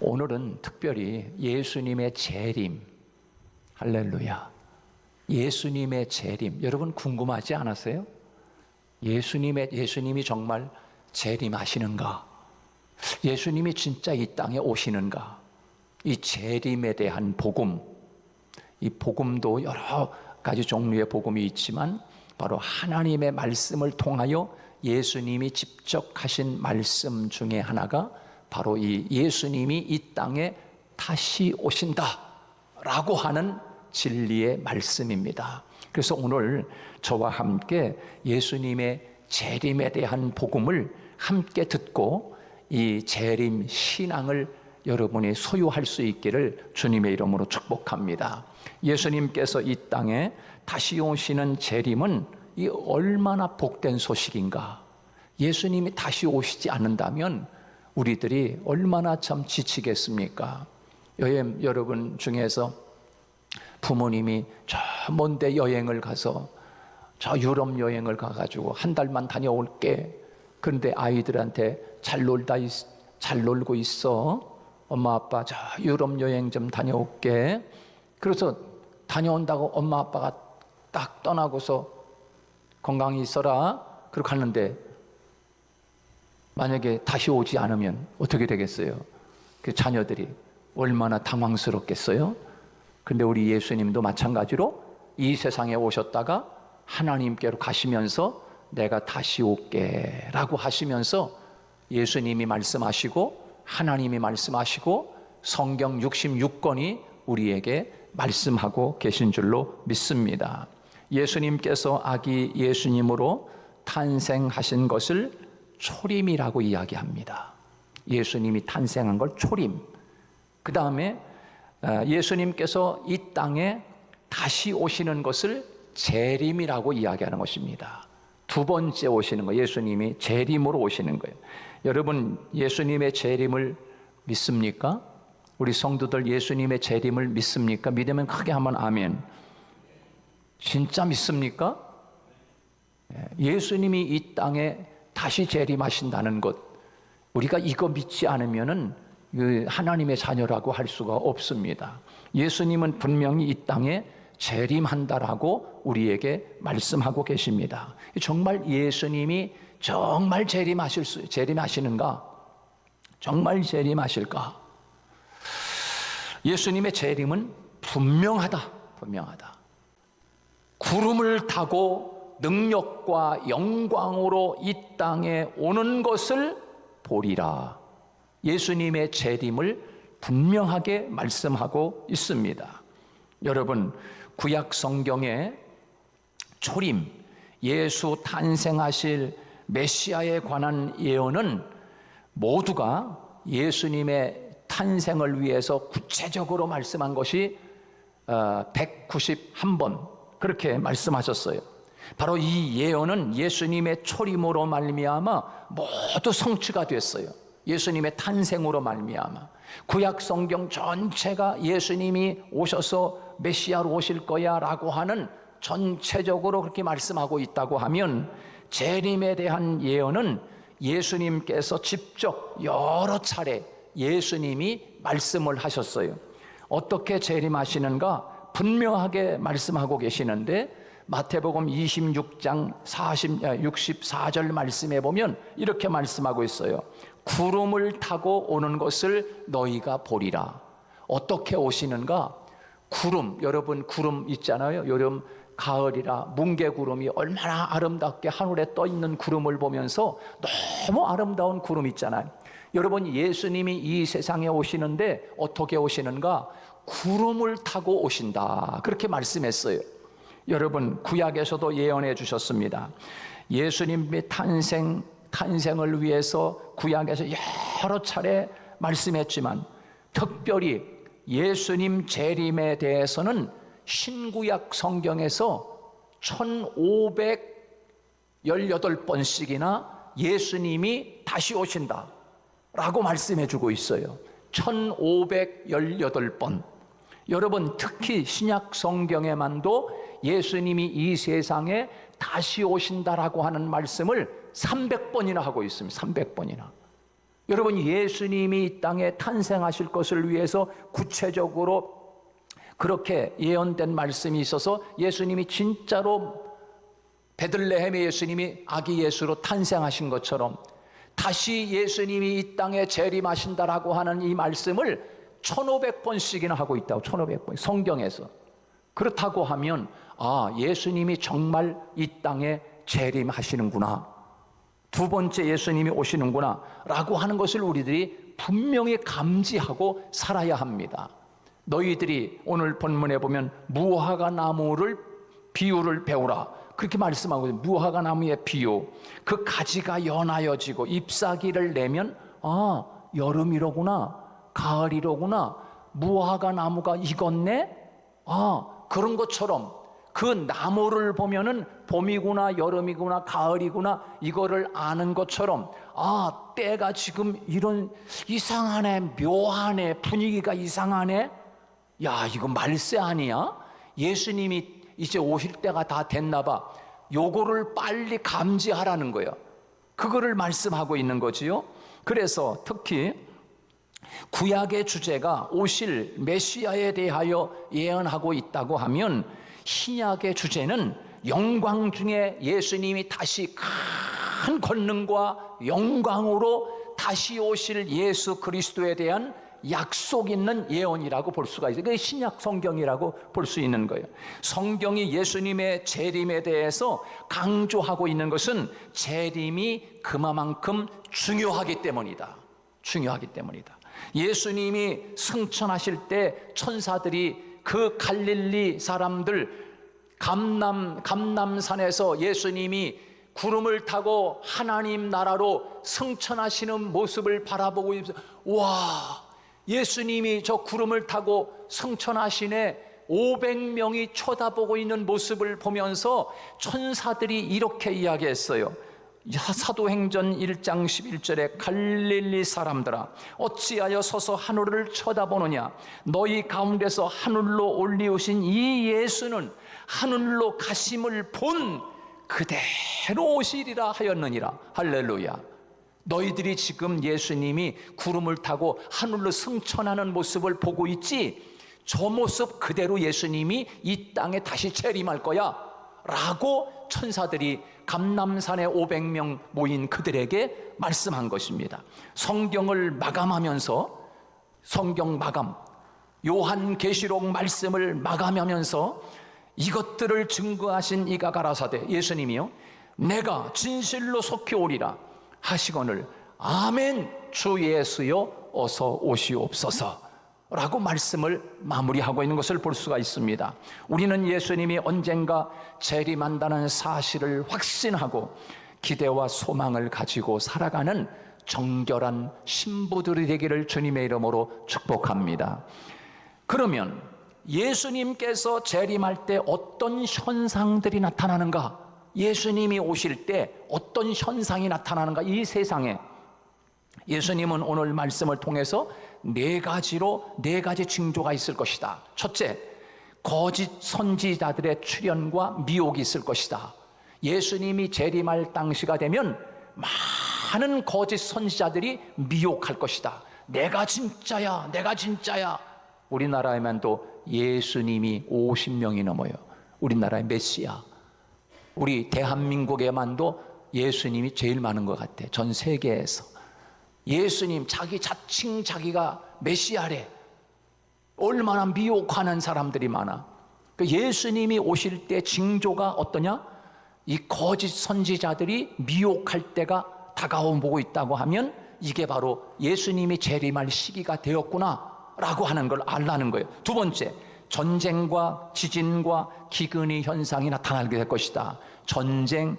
오늘은 특별히 예수님의 재림, 할렐루야, 예수님의 재림, 여러분 궁금하지 않았어요? 예수님이 정말 재림하시는가? 예수님이 진짜 이 땅에 오시는가? 이 재림에 대한 복음, 이 복음도 여러 가지 종류의 복음이 있지만 바로 하나님의 말씀을 통하여 예수님이 직접 하신 말씀 중에 하나가 바로 이 예수님이 이 땅에 다시 오신다라고 하는 진리의 말씀입니다. 그래서 오늘 저와 함께 예수님의 재림에 대한 복음을 함께 듣고 이 재림 신앙을 여러분이 소유할 수 있기를 주님의 이름으로 축복합니다. 예수님께서 이 땅에 다시 오시는 재림은 이 얼마나 복된 소식인가. 예수님이 다시 오시지 않는다면 우리들이 얼마나 참 지치겠습니까? 여러분 중에서 부모님이 저 먼데 여행을 가서 저 유럽 여행을 가가지고 한 달만 다녀올게. 그런데 아이들한테 잘 놀고 있어. 엄마 아빠 저 유럽 여행 좀 다녀올게. 그래서 다녀온다고 엄마 아빠가 딱 떠나고서 건강히 있어라 그렇게 하는데 만약에 다시 오지 않으면 어떻게 되겠어요? 그 자녀들이 얼마나 당황스럽겠어요? 근데 우리 예수님도 마찬가지로 이 세상에 오셨다가 하나님께로 가시면서 내가 다시 올게 라고 하시면서 예수님이 말씀하시고 하나님이 말씀하시고 성경 66권이 우리에게 말씀하고 계신 줄로 믿습니다. 예수님께서 아기 예수님으로 탄생하신 것을 초림이라고 이야기합니다. 예수님이 탄생한 걸 초림. 그 다음에 예수님께서 이 땅에 다시 오시는 것을 재림이라고 이야기하는 것입니다. 두 번째 오시는 거, 예수님이 재림으로 오시는 거예요. 여러분, 예수님의 재림을 믿습니까? 우리 성도들 예수님의 재림을 믿습니까? 믿으면 크게 한번 아멘. 진짜 믿습니까? 예수님이 이 땅에 다시 재림하신다는 것, 우리가 이거 믿지 않으면은 하나님의 자녀라고 할 수가 없습니다. 예수님은 분명히 이 땅에 재림한다라고 우리에게 말씀하고 계십니다. 정말 예수님이 정말 재림하시는가? 정말 재림하실까? 예수님의 재림은 분명하다. 구름을 타고 능력과 영광으로 이 땅에 오는 것을 보리라. 예수님의 재림을 분명하게 말씀하고 있습니다. 여러분, 구약 성경의 초림, 예수 탄생하실 메시아에 관한 예언은 모두가 예수님의 탄생을 위해서 구체적으로 말씀한 것이 191번 그렇게 말씀하셨어요. 바로 이 예언은 예수님의 초림으로 말미암아 모두 성취가 됐어요. 예수님의 탄생으로 말미암아 구약 성경 전체가 예수님이 오셔서 메시아로 오실 거야 라고 하는 전체적으로 그렇게 말씀하고 있다고 하면 재림에 대한 예언은 예수님께서 직접 여러 차례 예수님이 말씀을 하셨어요. 어떻게 재림하시는가 분명하게 말씀하고 계시는데 마태복음 26장 64절 말씀에 보면 이렇게 말씀하고 있어요. 구름을 타고 오는 것을 너희가 보리라. 어떻게 오시는가? 구름, 여러분 구름 있잖아요. 여름 가을이라 뭉게구름이 얼마나 아름답게 하늘에 떠 있는 구름을 보면서 너무 아름다운 구름 있잖아요. 여러분, 예수님이 이 세상에 오시는데 어떻게 오시는가? 구름을 타고 오신다. 그렇게 말씀했어요. 여러분, 구약에서도 예언해 주셨습니다. 예수님의 탄생을 위해서 구약에서 여러 차례 말씀했지만 특별히 예수님 재림에 대해서는 신구약 성경에서 1518번씩이나 예수님이 다시 오신다 라고 말씀해 주고 있어요. 1518번. 여러분, 특히 신약 성경에만도 예수님이 이 세상에 다시 오신다라고 하는 말씀을 300번이나 하고 있습니다. 300번이나. 여러분, 예수님이 이 땅에 탄생하실 것을 위해서 구체적으로 그렇게 예언된 말씀이 있어서 예수님이 진짜로 베들레헴의 예수님이 아기 예수로 탄생하신 것처럼 다시 예수님이 이 땅에 재림하신다라고 하는 이 말씀을 1500번씩이나 하고 있다고. 1500번 성경에서. 그렇다고 하면 예수님이 정말 이 땅에 재림하시는구나, 두 번째 예수님이 오시는구나 라고 하는 것을 우리들이 분명히 감지하고 살아야 합니다. 너희들이 오늘 본문에 보면 무화과 나무를 비유를 배우라 그렇게 말씀하고 있어요. 무화과 나무의 비유, 그 가지가 연하여지고 잎사귀를 내면 여름이로구나, 가을이로구나, 무화과 나무가 익었네, 그런 것처럼 그 나무를 보면은 봄이구나, 여름이구나, 가을이구나 이거를 아는 것처럼 때가 지금 이런 이상하네, 묘하네, 분위기가 이상하네, 야 이거 말세 아니야? 예수님이 이제 오실 때가 다 됐나 봐. 요거를 빨리 감지하라는 거예요. 그거를 말씀하고 있는 거지요. 그래서 특히 구약의 주제가 오실 메시아에 대하여 예언하고 있다고 하면 신약의 주제는 영광 중에 예수님이 다시 큰 권능과 영광으로 다시 오실 예수 그리스도에 대한 약속 있는 예언이라고 볼 수가 있어요. 그게 신약 성경이라고 볼 수 있는 거예요. 성경이 예수님의 재림에 대해서 강조하고 있는 것은 재림이 그만큼 중요하기 때문이다. 중요하기 때문이다. 예수님이 승천하실 때 천사들이 그 갈릴리 사람들 감남산에서 예수님이 구름을 타고 하나님 나라로 승천하시는 모습을 바라보고 있어요. 와, 예수님이 저 구름을 타고 승천하시네, 500명이 쳐다보고 있는 모습을 보면서 천사들이 이렇게 이야기했어요. 사도행전 1장 11절에 갈릴리 사람들아 어찌하여 서서 하늘을 쳐다보느냐, 너희 가운데서 하늘로 올리우신 이 예수는 하늘로 가심을 본 그대로 오시리라 하였느니라. 할렐루야. 너희들이 지금 예수님이 구름을 타고 하늘로 승천하는 모습을 보고 있지, 저 모습 그대로 예수님이 이 땅에 다시 재림할 거야 라고 천사들이 감람산에 500명 모인 그들에게 말씀한 것입니다. 성경을 마감하면서, 성경 마감, 요한계시록 말씀을 마감하면서 이것들을 증거하신 이가 가라사대, 예수님이요 내가 진실로 속히 오리라 하시거늘 아멘 주 예수여 어서 오시옵소서 라고 말씀을 마무리하고 있는 것을 볼 수가 있습니다. 우리는 예수님이 언젠가 재림한다는 사실을 확신하고 기대와 소망을 가지고 살아가는 정결한 신부들이 되기를 주님의 이름으로 축복합니다. 그러면 예수님께서 재림할 때 어떤 현상들이 나타나는가? 예수님이 오실 때 어떤 현상이 나타나는가? 이 세상에 예수님은 오늘 말씀을 통해서 네 가지 징조가 있을 것이다. 첫째, 거짓 선지자들의 출현과 미혹이 있을 것이다. 예수님이 재림할 당시가 되면 많은 거짓 선지자들이 미혹할 것이다. 내가 진짜야, 내가 진짜야. 우리나라에만도 예수님이 50명이 넘어요. 우리나라의 메시아. 우리 대한민국에만도 예수님이 제일 많은 것 같아. 전 세계에서. 예수님 자칭 자기가 메시아래. 얼마나 미혹하는 사람들이 많아. 예수님이 오실 때 징조가 어떠냐? 이 거짓 선지자들이 미혹할 때가 다가오고 있다고 하면 이게 바로 예수님이 재림할 시기가 되었구나 라고 하는 걸 알라는 거예요. 두 번째, 전쟁과 지진과 기근의 현상이 나타나게 될 것이다. 전쟁,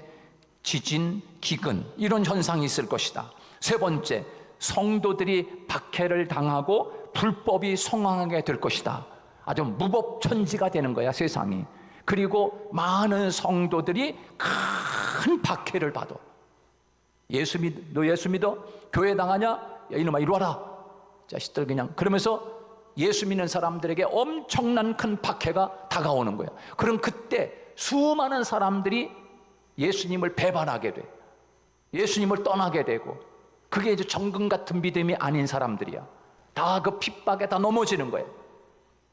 지진, 기근 이런 현상이 있을 것이다. 세 번째, 성도들이 박해를 당하고 불법이 성황하게 될 것이다. 아주 무법천지가 되는 거야, 세상이. 그리고 많은 성도들이 큰 박해를 받아. 너 예수 믿어? 교회 당하냐? 야, 이놈아 이리 와라. 자식들 그냥. 그러면서 예수 믿는 사람들에게 엄청난 큰 박해가 다가오는 거야. 그럼 그때 수많은 사람들이 예수님을 배반하게 돼. 예수님을 떠나게 되고, 그게 이제 정금 같은 믿음이 아닌 사람들이야. 다 그 핍박에 다 넘어지는 거예요.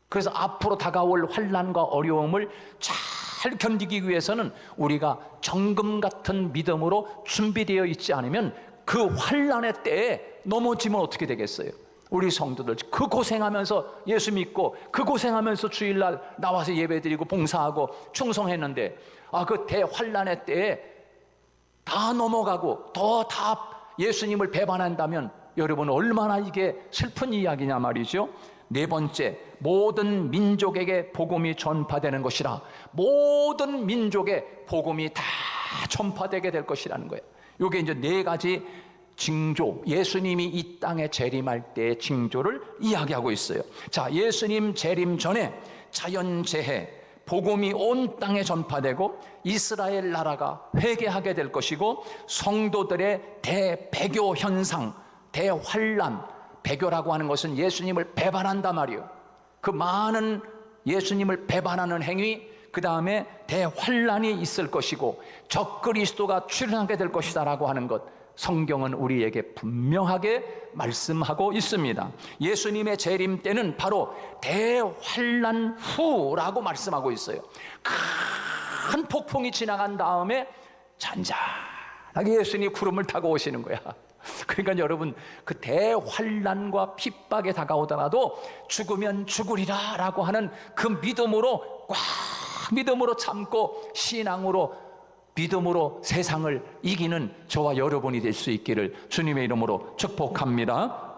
그래서 앞으로 다가올 환난과 어려움을 잘 견디기 위해서는 우리가 정금 같은 믿음으로 준비되어 있지 않으면 그 환난의 때에 넘어지면 어떻게 되겠어요? 우리 성도들 그 고생하면서 예수 믿고 그 고생하면서 주일날 나와서 예배드리고 봉사하고 충성했는데 그 대환난의 때에 다 넘어가고 다 예수님을 배반한다면 여러분 얼마나 이게 슬픈 이야기냐 말이죠. 네 번째, 모든 민족에게 복음이 전파되는 것이라. 모든 민족에 복음이 다 전파되게 될 것이라는 거예요. 이게 이제 네 가지 징조, 예수님이 이 땅에 재림할 때의 징조를 이야기하고 있어요. 자, 예수님 재림 전에 자연재해, 복음이 온 땅에 전파되고 이스라엘 나라가 회개하게 될 것이고 성도들의 대배교 현상, 대환란, 배교라고 하는 것은 예수님을 배반한단 말이에요. 그 많은 예수님을 배반하는 행위, 그 다음에 대환란이 있을 것이고 적그리스도가 출현하게 될 것이다 라고 하는 것, 성경은 우리에게 분명하게 말씀하고 있습니다. 예수님의 재림 때는 바로 대환란 후라고 말씀하고 있어요. 큰 폭풍이 지나간 다음에 잔잔하게 예수님이 구름을 타고 오시는 거야. 그러니까 여러분, 그 대환란과 핍박에 다가오더라도 죽으면 죽으리라 라고 하는 그 믿음으로 꽉 믿음으로 참고 신앙으로 믿음으로 세상을 이기는 저와 여러분이 될 수 있기를 주님의 이름으로 축복합니다.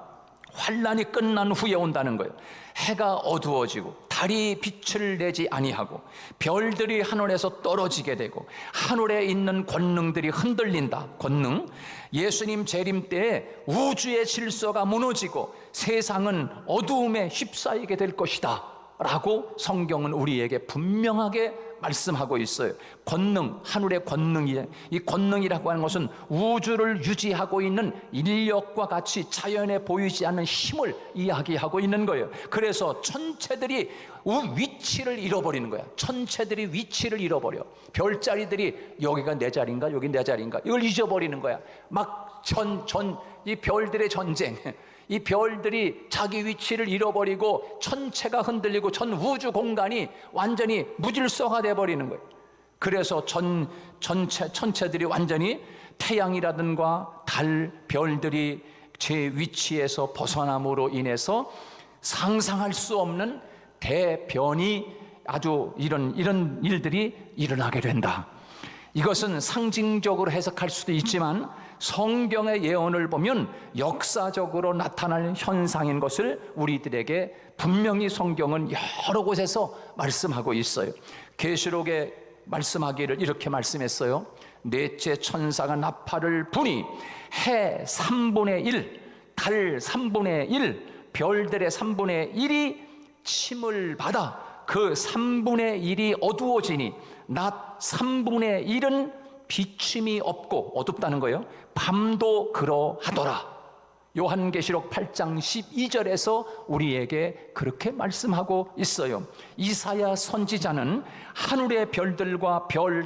환란이 끝난 후에 온다는 거예요. 해가 어두워지고 달이 빛을 내지 아니하고 별들이 하늘에서 떨어지게 되고 하늘에 있는 권능들이 흔들린다. 권능. 예수님 재림 때에 우주의 질서가 무너지고 세상은 어두움에 휩싸이게 될 것이다 라고 성경은 우리에게 분명하게 말씀하고 있어요. 권능, 하늘의 권능이, 이 권능이라고 하는 것은 우주를 유지하고 있는 인력과 같이 자연에 보이지 않는 힘을 이야기하고 있는 거예요. 그래서 천체들이 위치를 잃어버리는 거야. 천체들이 위치를 잃어버려. 별자리들이 여기가 내 자리인가 여기 내 자리인가 이걸 잊어버리는 거야. 막 이 별들의 전쟁, 이 별들이 자기 위치를 잃어버리고 천체가 흔들리고 전 우주 공간이 완전히 무질서가 돼버리는 거예요. 그래서 천체들이 완전히 태양이라든가 달, 별들이 제 위치에서 벗어남으로 인해서 상상할 수 없는 대변이 아주 이런 일들이 일어나게 된다. 이것은 상징적으로 해석할 수도 있지만 성경의 예언을 보면 역사적으로 나타날 현상인 것을 우리들에게 분명히 성경은 여러 곳에서 말씀하고 있어요. 계시록에 말씀하기를 이렇게 말씀했어요. 넷째 천사가 나팔을 부니 해 3분의 1, 달 3분의 1, 별들의 3분의 1이 침을 받아 그 3분의 1이 어두워지니 낮 3분의 1은 비침이 없고 어둡다는 거예요. 밤도 그러하더라. 요한계시록 8장 12절에서 우리에게 그렇게 말씀하고 있어요. 이사야 선지자는 하늘의 별들과 별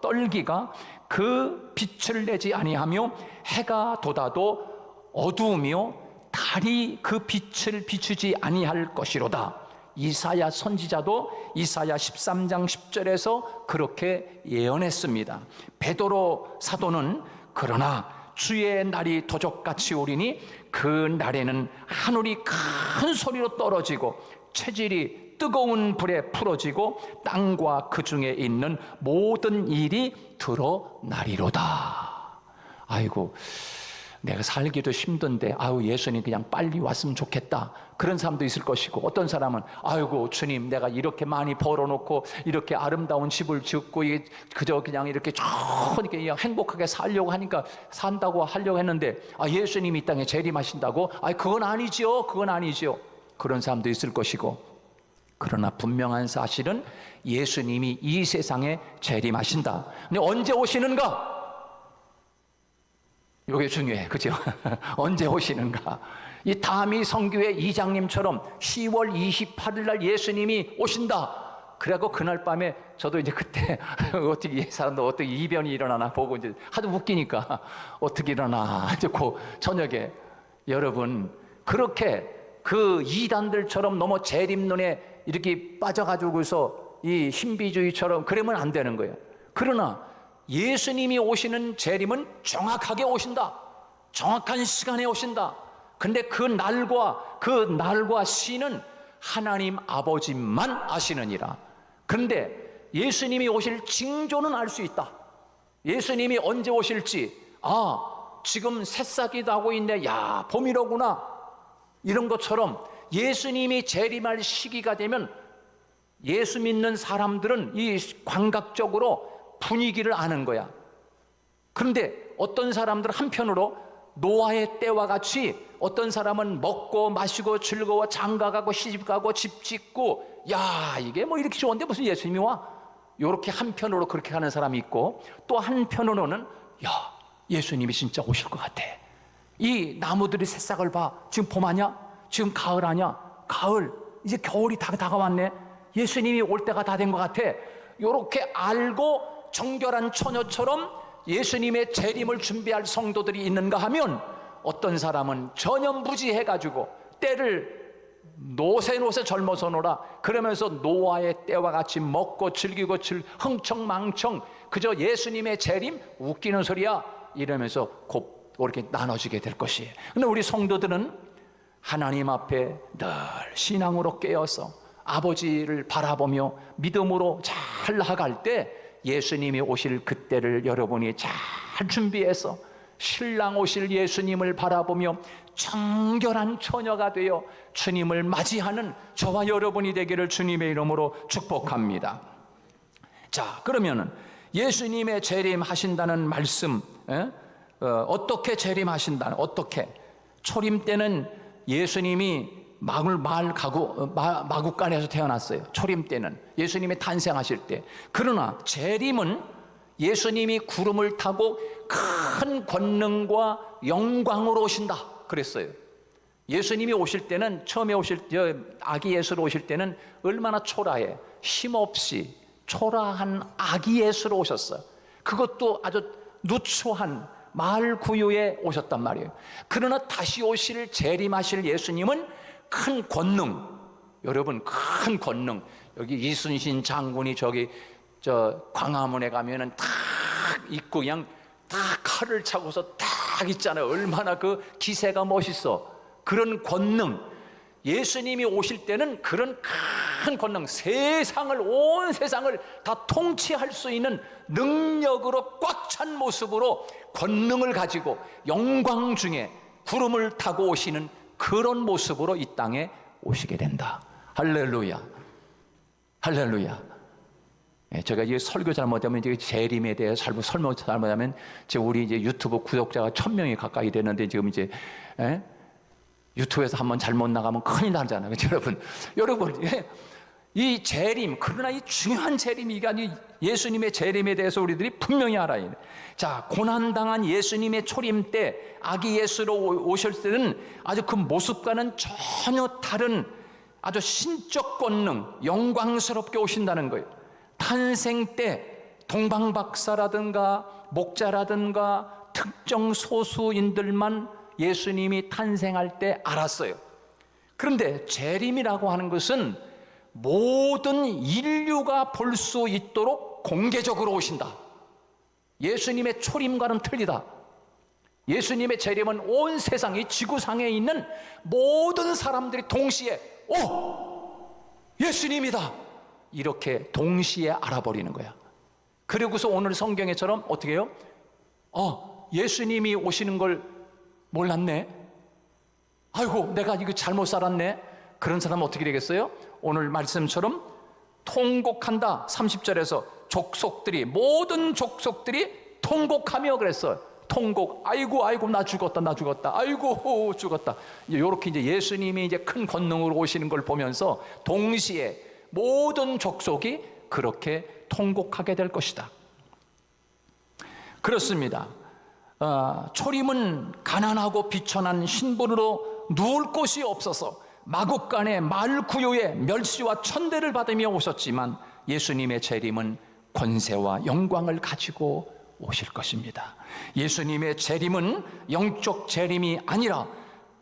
떨기가 그 빛을 내지 아니하며 해가 돋아도 어두우며 달이 그 빛을 비추지 아니할 것이로다. 이사야 선지자도 이사야 13장 10절에서 그렇게 예언했습니다. 베드로 사도는 그러나 주의 날이 도적같이 오리니 그 날에는 하늘이 큰 소리로 떨어지고 체질이 뜨거운 불에 풀어지고 땅과 그 중에 있는 모든 일이 드러나리로다. 아이고, 내가 살기도 힘든데 예수님 그냥 빨리 왔으면 좋겠다, 그런 사람도 있을 것이고, 어떤 사람은 아이고 주님, 내가 이렇게 많이 벌어놓고 이렇게 아름다운 집을 짓고 그저 그냥 이렇게 그냥 행복하게 살려고 하니까 산다고 하려고 했는데 예수님이 이 땅에 재림하신다고? 그건 아니죠. 그건 아니죠. 그런 사람도 있을 것이고, 그러나 분명한 사실은 예수님이 이 세상에 재림하신다. 근데 언제 오시는가? 이게 중요해, 그죠? 언제 오시는가? 이 다미 성교회 이장님처럼 10월 28일 날 예수님이 오신다, 그래갖고 그날 밤에 저도 이제 그때 어떻게 이 사람도 어떻게 이변이 일어나나 보고 이제 하도 웃기니까 어떻게 일어나 이제 그 저녁에 여러분 그렇게 그 이단들처럼 너무 재림론에 이렇게 빠져가지고서 이 신비주의처럼 그러면 안 되는 거예요. 그러나 예수님이 오시는 재림은 정확하게 오신다. 정확한 시간에 오신다. 근데 그 날과 시는 하나님 아버지만 아시느니라. 그런데 예수님이 오실 징조는 알 수 있다. 예수님이 언제 오실지, 지금 새싹이 나고 있네. 야, 봄이로구나. 이런 것처럼 예수님이 재림할 시기가 되면 예수 믿는 사람들은 이 감각적으로 분위기를 아는 거야. 그런데 어떤 사람들은 한편으로 노아의 때와 같이 어떤 사람은 먹고 마시고 즐거워 장가가고 시집가고 집 짓고 야 이게 뭐 이렇게 좋은데 무슨 예수님이 와? 이렇게 한편으로 그렇게 하는 사람이 있고 또 한편으로는 야 예수님이 진짜 오실 것 같아. 이 나무들이 새싹을 봐. 지금 봄 아냐? 지금 가을 아냐? 가을 이제 겨울이 다 다가왔네. 예수님이 올 때가 다 된 것 같아. 이렇게 알고 정결한 처녀처럼 예수님의 재림을 준비할 성도들이 있는가 하면 어떤 사람은 전염부지해가지고 때를 노새 젊어서 놀아 그러면서 노아의 때와 같이 먹고 즐기고 흥청망청 그저 예수님의 재림 웃기는 소리야 이러면서 곧 이렇게 나눠지게 될 것이에요. 근데 우리 성도들은 하나님 앞에 늘 신앙으로 깨어서 아버지를 바라보며 믿음으로 잘 나아갈 때 예수님이 오실 그때를 여러분이 잘 준비해서 신랑 오실 예수님을 바라보며 정결한 처녀가 되어 주님을 맞이하는 저와 여러분이 되기를 주님의 이름으로 축복합니다. 자, 그러면은 예수님의 재림하신다는 말씀, 어떻게 재림하신다는, 어떻게? 초림 때는 예수님이 마구간에서 태어났어요. 초림 때는 예수님이 탄생하실 때. 그러나 재림은 예수님이 구름을 타고 큰 권능과 영광으로 오신다 그랬어요. 예수님이 오실 때는 처음에 아기 예수로 오실 때는 얼마나 초라해. 힘없이 초라한 아기 예수로 오셨어요. 그것도 아주 누추한 마을 구유에 오셨단 말이에요. 그러나 다시 오실 재림하실 예수님은 큰 권능, 여러분 큰 권능. 여기 이순신 장군이 광화문에 가면은 딱 있고 그냥 딱 칼을 차고서 딱 있잖아요. 얼마나 그 기세가 멋있어. 그런 권능. 예수님이 오실 때는 그런 큰 권능, 온 세상을 다 통치할 수 있는 능력으로 꽉 찬 모습으로 권능을 가지고 영광 중에 구름을 타고 오시는 그런 모습으로 이 땅에 오시게 된다. 할렐루야. 할렐루야. 제가 이 설교 잘못하면 이제 재림에 대해 설명 잘못하면 우리 이제 유튜브 구독자가 1000명이 가까이 되는데 지금 이제 유튜브에서 한번 잘못 나가면 큰일 나잖아요. 여러분 이 재림, 그러나 이 중요한 재림이 이게 아니 예수님의 재림에 대해서 우리들이 분명히 알아야 돼. 자, 고난당한 예수님의 초림 때 아기 예수로 오실 때는 아주 그 모습과는 전혀 다른 아주 신적 권능, 영광스럽게 오신다는 거예요. 탄생 때 동방박사라든가 목자라든가 특정 소수인들만 예수님이 탄생할 때 알았어요. 그런데 재림이라고 하는 것은 모든 인류가 볼 수 있도록 공개적으로 오신다. 예수님의 초림과는 틀리다. 예수님의 재림은 온 세상, 이 지구상에 있는 모든 사람들이 동시에 예수님이다 이렇게 동시에 알아버리는 거야. 그리고서 오늘 성경에처럼 어떻게 해요? 예수님이 오시는 걸 몰랐네. 아이고 내가 이거 잘못 살았네. 그런 사람은 어떻게 되겠어요? 오늘 말씀처럼 통곡한다. 30절에서 모든 족속들이 통곡하며 그랬어요. 통곡. 아이고 나 죽었다. 아이고 죽었다. 이렇게 이제 예수님이 이제 큰 권능으로 오시는 걸 보면서 동시에 모든 족속이 그렇게 통곡하게 될 것이다. 그렇습니다. 초림은 가난하고 비천한 신분으로 누울 곳이 없어서 마국간의 말구유의 멸시와 천대를 받으며 오셨지만 예수님의 재림은 권세와 영광을 가지고 오실 것입니다. 예수님의 재림은 영적 재림이 아니라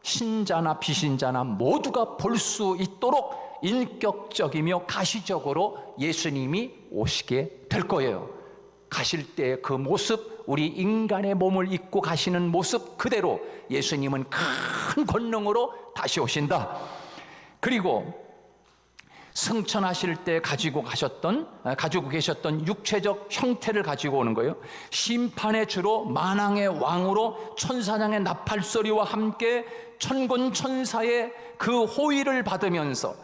신자나 비신자나 모두가 볼 수 있도록 인격적이며 가시적으로 예수님이 오시게 될 거예요. 가실 때 그 모습, 우리 인간의 몸을 입고 가시는 모습 그대로 예수님은 큰 권능으로 다시 오신다. 그리고 승천하실 때 가지고 계셨던 육체적 형태를 가지고 오는 거예요. 심판의 주로 만왕의 왕으로 천사장의 나팔소리와 함께 천군 천사의 그 호의를 받으면서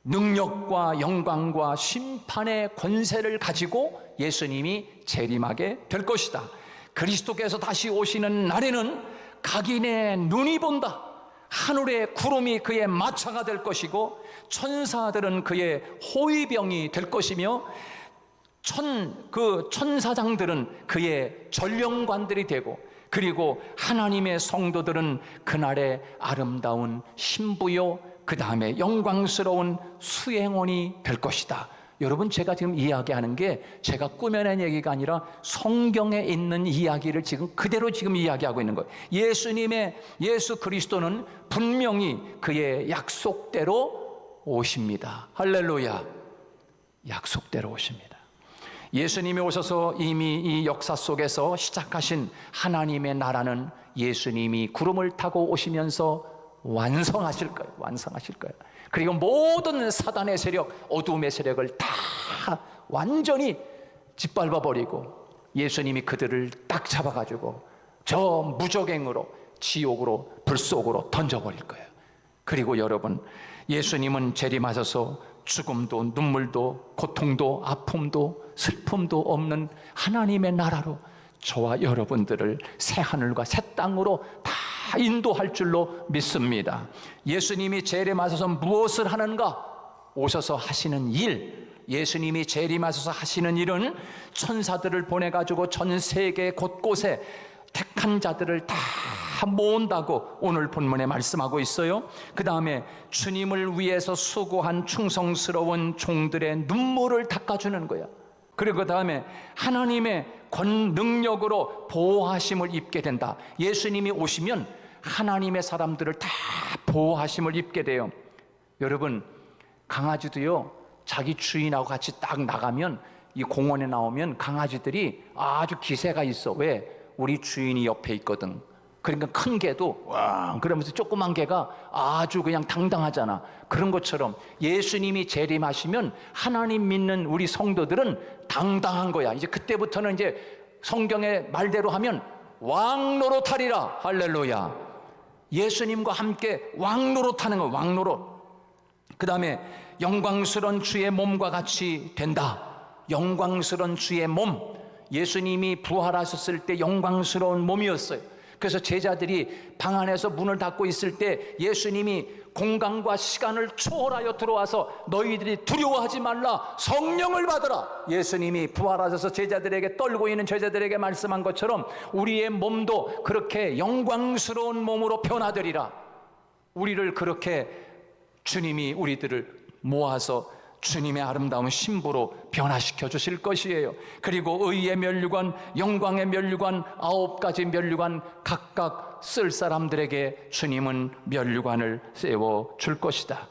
능력과 영광과 심판의 권세를 가지고 예수님이 재림하게 될 것이다. 그리스도께서 다시 오시는 날에는 각인의 눈이 본다. 하늘의 구름이 그의 마차가 될 것이고 천사들은 그의 호위병이 될 것이며 천사장들은 그의 전령관들이 되고, 그리고 하나님의 성도들은 그날의 아름다운 신부요 그 다음에 영광스러운 수행원이 될 것이다. 여러분, 제가 지금 이야기하는 게 제가 꾸며낸 얘기가 아니라 성경에 있는 이야기를 그대로 이야기하고 있는 거예요. 예수 그리스도는 분명히 그의 약속대로 오십니다. 할렐루야. 약속대로 오십니다. 예수님이 오셔서 이미 이 역사 속에서 시작하신 하나님의 나라는 예수님이 구름을 타고 오시면서 완성하실 거예요. 그리고 모든 사단의 세력, 어둠의 세력을 다 완전히 짓밟아 버리고 예수님이 그들을 딱 잡아가지고 저 무적행으로 지옥으로, 불속으로 던져버릴 거예요. 그리고 여러분, 예수님은 재림하셔서 죽음도 눈물도 고통도 아픔도 슬픔도 없는 하나님의 나라로 저와 여러분들을 새 하늘과 새 땅으로 다 인도할 줄로 믿습니다. 예수님이 재림하셔서 무엇을 하는가? 오셔서 하시는 일, 예수님이 재림하셔서 하시는 일은 천사들을 보내가지고 전 세계 곳곳에 택한 자들을 다 모은다고 오늘 본문에 말씀하고 있어요. 그 다음에 주님을 위해서 수고한 충성스러운 종들의 눈물을 닦아주는 거야. 그리고 그 다음에 하나님의 능력으로 보호하심을 입게 된다. 예수님이 오시면 하나님의 사람들을 다 보호하심을 입게 돼요. 여러분, 강아지도요, 자기 주인하고 같이 딱 나가면, 이 공원에 나오면 강아지들이 아주 기세가 있어. 왜? 우리 주인이 옆에 있거든. 그러니까 큰 개도 왕 그러면서 조그만 개가 아주 그냥 당당하잖아. 그런 것처럼 예수님이 재림하시면 하나님 믿는 우리 성도들은 당당한 거야. 이제 그때부터는 이제 성경의 말대로 하면 왕노릇하리라. 할렐루야. 예수님과 함께 왕노릇하는 거, 왕노릇. 그 다음에 영광스러운 주의 몸과 같이 된다. 영광스러운 주의 몸. 예수님이 부활하셨을 때 영광스러운 몸이었어요. 그래서 제자들이 방 안에서 문을 닫고 있을 때 예수님이 공간과 시간을 초월하여 들어와서 너희들이 두려워하지 말라, 성령을 받으라. 예수님이 부활하셔서 제자들에게, 떨고 있는 제자들에게 말씀한 것처럼 우리의 몸도 그렇게 영광스러운 몸으로 변화되리라. 우리를 그렇게 주님이 우리들을 모아서 주님의 아름다운 신부로 변화시켜 주실 것이에요. 그리고 의의 면류관, 영광의 면류관, 9가지 면류관 각각 쓸 사람들에게 주님은 면류관을 세워 줄 것이다.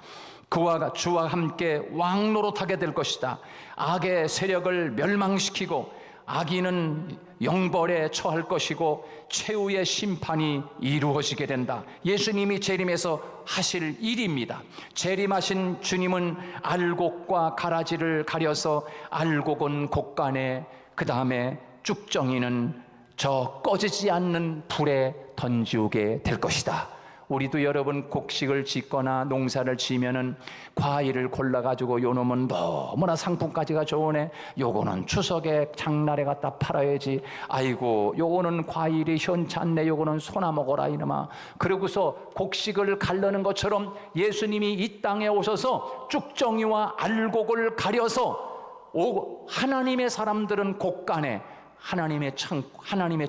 주와 함께 왕노릇하게 될 것이다. 악의 세력을 멸망시키고 악인은 영벌에 처할 것이고 최후의 심판이 이루어지게 된다. 예수님이 재림해서 하실 일입니다. 재림하신 주님은 알곡과 가라지를 가려서 알곡은 곡간에, 그 다음에 쭉정이는 저 꺼지지 않는 불에 던지우게 될 것이다. 우리도 여러분 곡식을 짓거나 농사를 지면은 과일을 골라가지고 요 놈은 너무나 상품까지가 좋으네, 요거는 추석에 장날에 갖다 팔아야지, 아이고 요거는 과일이 현찮네, 요거는 소나 먹어라 이놈아. 그러고서 곡식을 가르는 것처럼 예수님이 이 땅에 오셔서 쭉정이와 알곡을 가려서 하나님의 사람들은 곡간에, 하나님의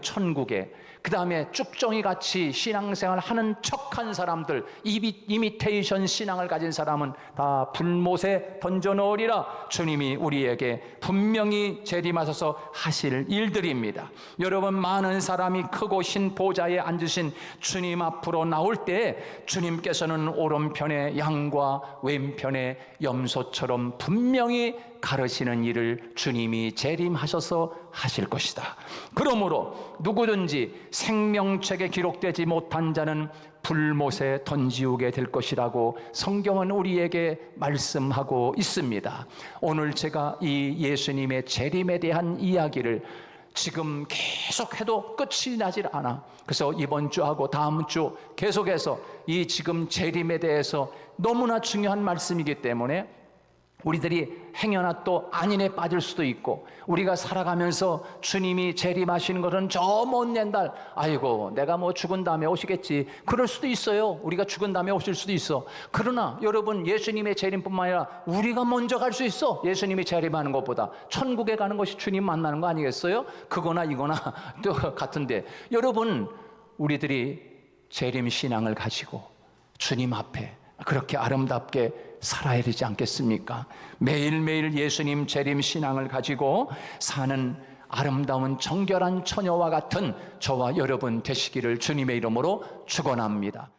천국에, 그 다음에 쭉정이 같이 신앙생활 하는 척한 사람들, 이미테이션 신앙을 가진 사람은 다 불못에 던져놓으리라. 주님이 우리에게 분명히 재림하셔서 하실 일들입니다. 여러분, 많은 사람이 크고 신 보좌에 앉으신 주님 앞으로 나올 때 주님께서는 오른편에 양과 왼편에 염소처럼 분명히 가르시는 일을 주님이 재림하셔서 하실 것이다. 그러므로 누구든지 생명책에 기록되지 못한 자는 불못에 던지우게 될 것이라고 성경은 우리에게 말씀하고 있습니다. 오늘 제가 이 예수님의 재림에 대한 이야기를 지금 계속해도 끝이 나질 않아. 그래서 이번 주하고 다음 주 계속해서 이 지금 재림에 대해서 너무나 중요한 말씀이기 때문에 우리들이 행여나 또 안인에 빠질 수도 있고, 우리가 살아가면서 주님이 재림하시는 것은 저 먼 옛날, 아이고 내가 뭐 죽은 다음에 오시겠지, 그럴 수도 있어요. 우리가 죽은 다음에 오실 수도 있어. 그러나 여러분, 예수님의 재림뿐만 아니라 우리가 먼저 갈 수 있어. 예수님이 재림하는 것보다 천국에 가는 것이 주님 만나는 거 아니겠어요? 그거나 이거나 또 같은데, 여러분, 우리들이 재림 신앙을 가지고 주님 앞에 그렇게 아름답게 살아야 되지 않겠습니까? 매일매일 예수님 재림 신앙을 가지고 사는 아름다운 정결한 처녀와 같은 저와 여러분 되시기를 주님의 이름으로 축원합니다.